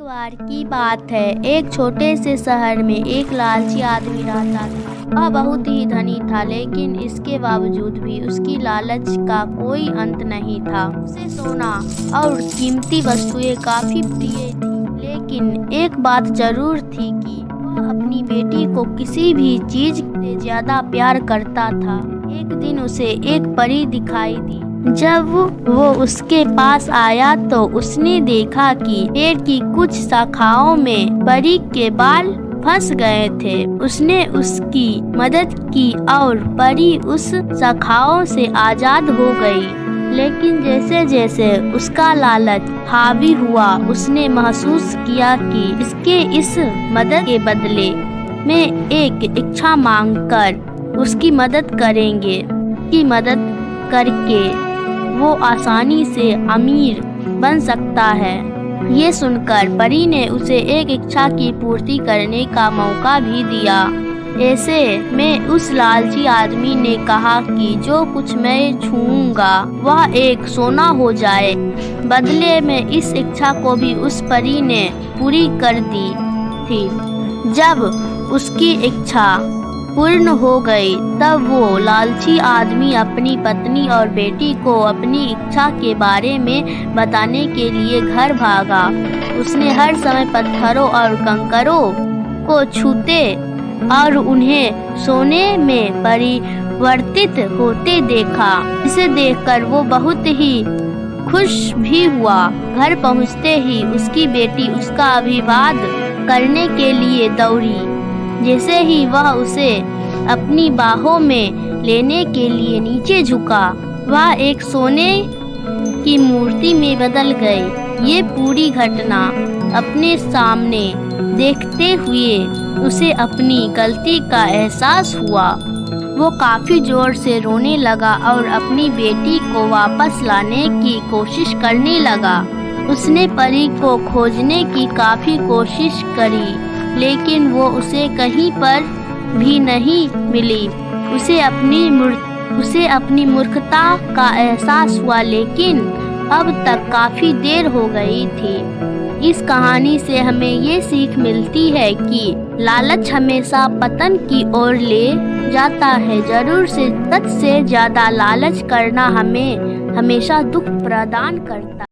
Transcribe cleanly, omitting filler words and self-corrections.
एक बार की बात है, एक छोटे से शहर में एक लालची आदमी रहता था। वह बहुत ही धनी था, लेकिन इसके बावजूद भी उसकी लालच का कोई अंत नहीं था। उसे सोना और कीमती वस्तुएं काफी प्रिय थी, लेकिन एक बात जरूर थी कि वह अपनी बेटी को किसी भी चीज से ज्यादा प्यार करता था। एक दिन उसे एक परी दिखाई दी। जब वो उसके पास आया तो उसने देखा कि पेड़ की कुछ शाखाओं में परी के बाल फंस गए थे। उसने उसकी मदद की और परी उस शाखाओं से आजाद हो गई। लेकिन जैसे जैसे उसका लालच हावी हुआ, उसने महसूस किया कि इसके इस मदद के बदले में एक इच्छा मांगकर उसकी मदद करेंगे। की मदद करके वो आसानी से अमीर बन सकता है। ये सुनकर परी ने उसे एक इच्छा की पूर्ति करने का मौका भी दिया। ऐसे में उस लालची आदमी ने कहा कि जो कुछ मैं छूऊंगा वह एक सोना हो जाए। बदले में इस इच्छा को भी उस परी ने पूरी कर दी थी। जब उसकी इच्छा पूर्ण हो गई तब वो लालची आदमी अपनी पत्नी और बेटी को अपनी इच्छा के बारे में बताने के लिए घर भागा। उसने हर समय पत्थरों और कंकरों को छूते और उन्हें सोने में परिवर्तित होते देखा। इसे देखकर वो बहुत ही खुश भी हुआ। घर पहुंचते ही उसकी बेटी उसका अभिवादन करने के लिए दौड़ी। जैसे ही वह उसे अपनी बाहों में लेने के लिए नीचे झुका, वह एक सोने की मूर्ति में बदल गई। ये पूरी घटना अपने सामने देखते हुए उसे अपनी गलती का एहसास हुआ। वो काफी जोर से रोने लगा और अपनी बेटी को वापस लाने की कोशिश करने लगा। उसने परी को खोजने की काफी कोशिश करी, लेकिन वो उसे कहीं पर भी नहीं मिली। उसे अपनी मूर्खता का एहसास हुआ, लेकिन अब तक काफी देर हो गई थी। इस कहानी से हमें ये सीख मिलती है कि लालच हमेशा पतन की ओर ले जाता है। जरूरत से ज्यादा लालच करना हमें हमेशा दुख प्रदान करता है।